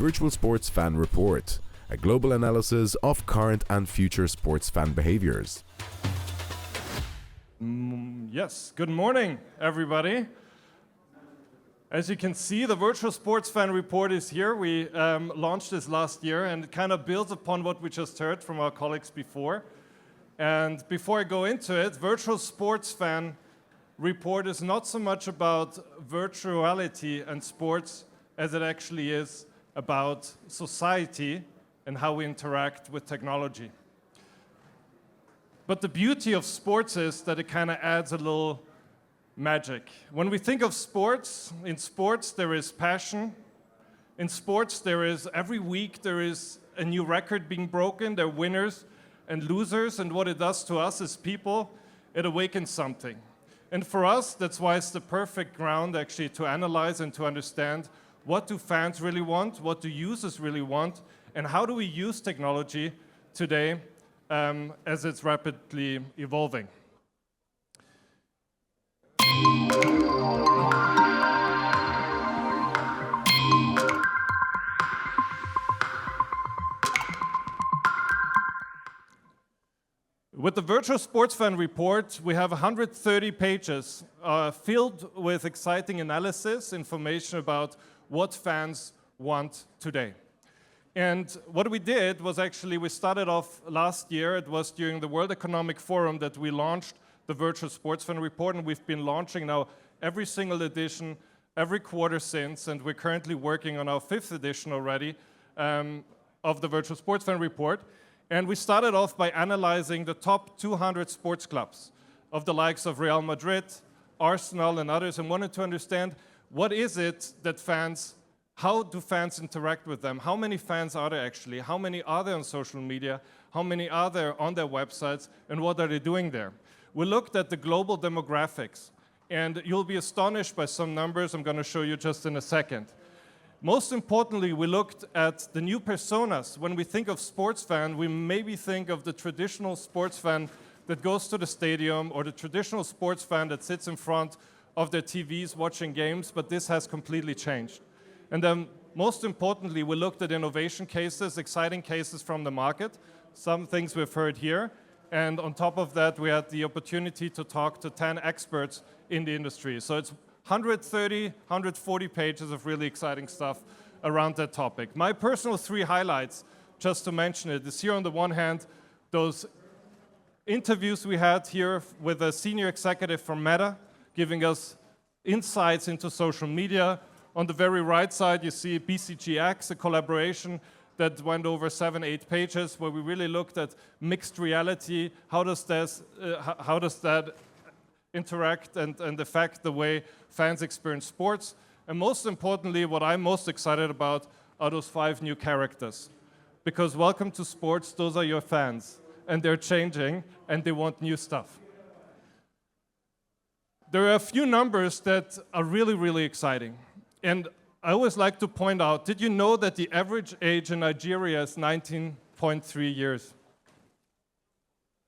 Virtual Sports Fan Report, a global analysis of current and future sports fan behaviors. Yes, good morning, everybody. As you can see, the Virtual Sports Fan Report is here. We launched this last year, and it kind of builds upon what we just heard from our colleagues before. And before I go into it, Virtual Sports Fan Report is not so much about virtuality and sports as it actually is about society and how we interact with technology. But the beauty of sports is that it kind of adds a little magic. When we think of sports, in sports there is passion. In sports there is, every week there is a new record being broken. There are winners and losers, and what it does to us as people, it awakens something. And for us, that's why it's the perfect ground actually to analyze and to understand what do fans really want, what do users really want, and how do we use technology today as it's rapidly evolving. With the Virtual Sports Fan Report, we have 130 pages filled with exciting analysis, information about what fans want today. And what we did was actually, we started off last year, it was during the World Economic Forum that we launched the Virtual Sports Fan Report, and we've been launching now every single edition, every quarter since, and we're currently working on our 5th edition already of the Virtual Sports Fan Report. And we started off by analyzing the top 200 sports clubs of the likes of Real Madrid, Arsenal, and others, and wanted to understand what is it that fans, how do fans interact with them? How many fans are there actually? How many are there on social media? How many are there on their websites? And what are they doing there? We looked at the global demographics, and you'll be astonished by some numbers I'm going to show you just in a second. Most importantly, we looked at the new personas. When we think of sports fan, we maybe think of the traditional sports fan that goes to the stadium, or the traditional sports fan that sits in front of their TVs watching games, but this has completely changed. And then, most importantly, we looked at innovation cases, exciting cases from the market, some things we've heard here, and on top of that, we had the opportunity to talk to 10 experts in the industry. So it's 130, 140 pages of really exciting stuff around that topic. My personal 3 highlights, just to mention it, is here on the one hand, those interviews we had here with a senior executive from Meta, giving us insights into social media. On the very right side, you see BCGX, a collaboration that went over 7, 8 pages, where we really looked at mixed reality. How does that interact and affect the way fans experience sports? And most importantly, what I'm most excited about are those 5 new characters. Because welcome to sports, those are your fans. And they're changing, and they want new stuff. There are a few numbers that are really, really exciting. And I always like to point out, did you know that the average age in Nigeria is 19.3 years?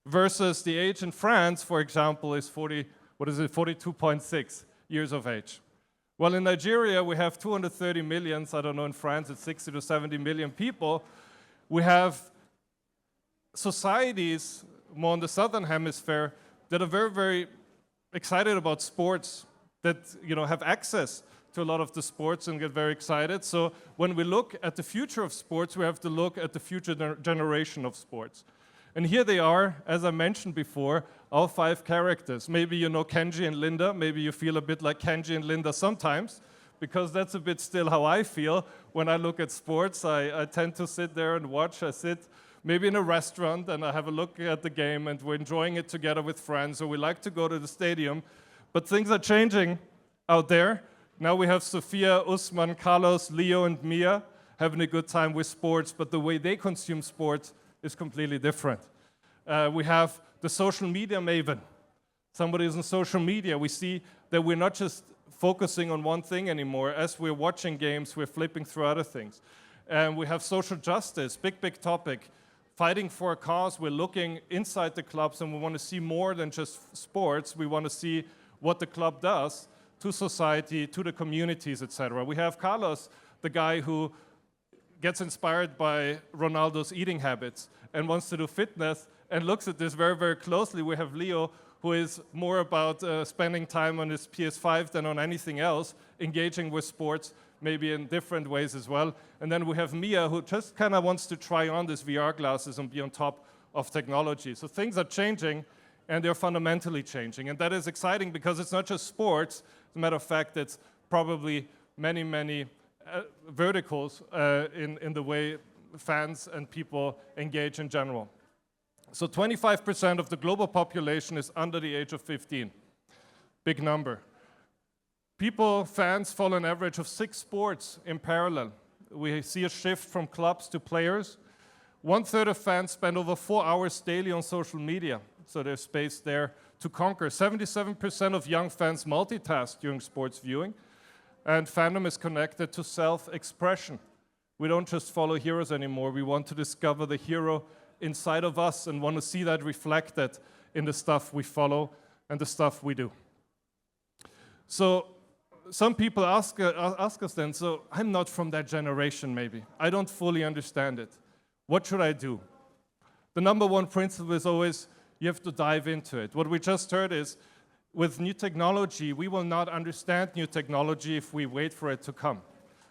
Versus the age in France, for example, is 42.6 years of age. Well, in Nigeria, we have 230 million. I don't know, in France, it's 60 to 70 million people. We have societies, more in the southern hemisphere, that are very, very excited about sports, that have access to a lot of the sports and get very excited. So when we look at the future of sports, we have to look at the future generation of sports. And here they are, as I mentioned before, our 5 characters. Maybe you know Kenji and Linda. Maybe you feel a bit like Kenji and Linda sometimes, because that's a bit still how I feel when I look at sports. I tend to sit there and watch. I sit maybe in a restaurant and I have a look at the game and we're enjoying it together with friends, or we like to go to the stadium. But things are changing out there. Now we have Sophia, Usman, Carlos, Leo, and Mia having a good time with sports, but the way they consume sports is completely different. We have the social media maven. Somebody who's on social media. We see that we're not just focusing on one thing anymore. As we're watching games, we're flipping through other things. And we have social justice, big, big topic. Fighting for a cause, we're looking inside the clubs and we want to see more than just sports. We want to see what the club does to society, to the communities, etc. We have Carlos, the guy who gets inspired by Ronaldo's eating habits and wants to do fitness and looks at this very, very closely. We have Leo, who is more about spending time on his PS5 than on anything else, engaging with sports, maybe in different ways as well. And then we have Mia, who just kind of wants to try on these VR glasses and be on top of technology. So things are changing, and they're fundamentally changing. And that is exciting because it's not just sports. As a matter of fact, it's probably many, many verticals in the way fans and people engage in general. So 25% of the global population is under the age of 15. Big number. People, fans, follow an average of 6 sports in parallel. We see a shift from clubs to players. 1/3 of fans spend over 4 hours daily on social media, so there's space there to conquer. 77% of young fans multitask during sports viewing, and fandom is connected to self-expression. We don't just follow heroes anymore, we want to discover the hero inside of us and want to see that reflected in the stuff we follow and the stuff we do. So some people ask us then, so I'm not from that generation maybe. I don't fully understand it. What should I do? The number one principle is always you have to dive into it. What we just heard is with new technology, we will not understand new technology if we wait for it to come.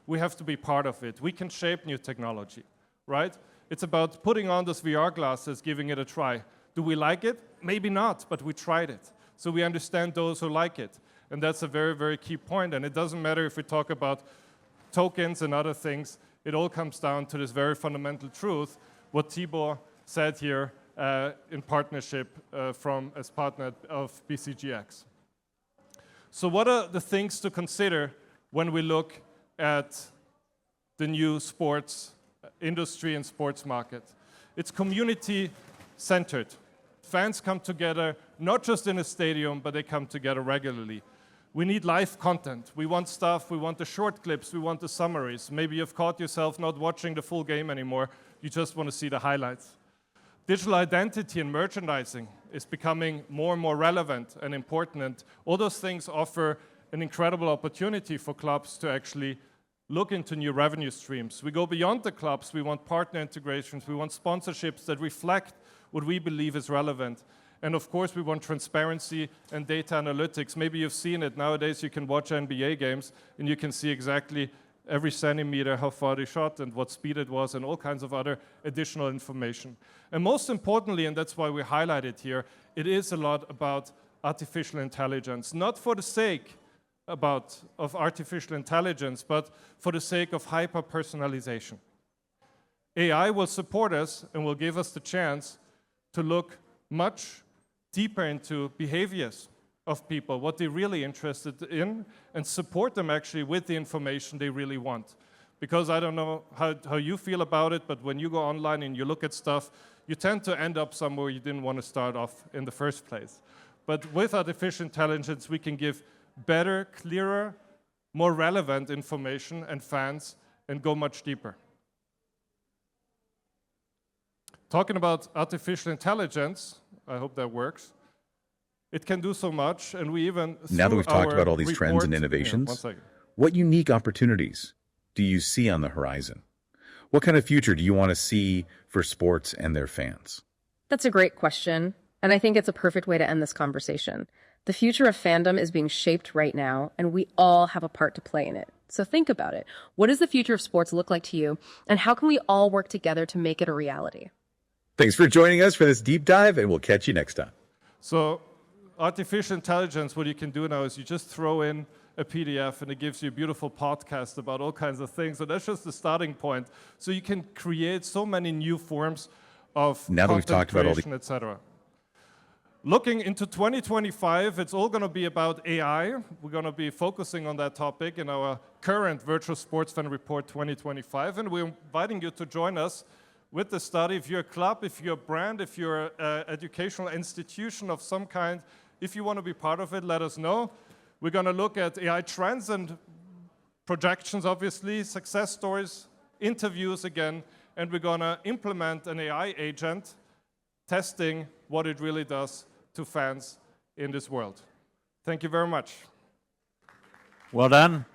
We have to be part of it. We can shape new technology, right? It's about putting on those VR glasses, giving it a try. Do we like it? Maybe not, but we tried it. So we understand those who like it. And that's a very, very key point. And it doesn't matter if we talk about tokens and other things. It all comes down to this very fundamental truth, what Tibor said here in partnership as partner of BCGX. So what are the things to consider when we look at the new sports industry and sports market? It's community-centered. Fans come together, not just in a stadium, but they come together regularly. We need live content. We want stuff, we want the short clips, we want the summaries. Maybe you've caught yourself not watching the full game anymore, you just want to see the highlights. Digital identity and merchandising is becoming more and more relevant and important, and all those things offer an incredible opportunity for clubs to actually look into new revenue streams. We go beyond the clubs, we want partner integrations, we want sponsorships that reflect what we believe is relevant. And of course, we want transparency and data analytics. Maybe you've seen it. Nowadays, you can watch NBA games, and you can see exactly every centimeter, how far they shot, and what speed it was, and all kinds of other additional information. And most importantly, and that's why we highlight it here, it is a lot about artificial intelligence. Not for the sake of artificial intelligence, but for the sake of hyper-personalization. AI will support us and will give us the chance to look much deeper into behaviors of people, what they're really interested in, and support them actually with the information they really want. Because I don't know how you feel about it, but when you go online and you look at stuff, you tend to end up somewhere you didn't want to start off in the first place. But with artificial intelligence, we can give better, clearer, more relevant information and fans and go much deeper. Talking about artificial intelligence, I hope that works. It can do so much, and we even... Now that we've talked about all these trends and innovations, what unique opportunities do you see on the horizon? What kind of future do you want to see for sports and their fans? That's a great question, and I think it's a perfect way to end this conversation. The future of fandom is being shaped right now, and we all have a part to play in it. So think about it. What does the future of sports look like to you, and how can we all work together to make it a reality? Thanks for joining us for this deep dive, and we'll catch you next time. So artificial intelligence, what you can do now is you just throw in a PDF and it gives you a beautiful podcast about all kinds of things. So that's just the starting point. So you can create so many new forms of now that we've talked about all the etc. Looking into 2025, it's all going to be about AI. We're going to be focusing on that topic in our current Virtual Sports Fan Report 2025, and we're inviting you to join us with the study. If you're a club, if you're a brand, if you're an educational institution of some kind, if you want to be part of it, let us know. We're going to look at AI trends and projections, obviously, success stories, interviews again, and we're going to implement an AI agent testing what it really does to fans in this world. Thank you very much. Well done.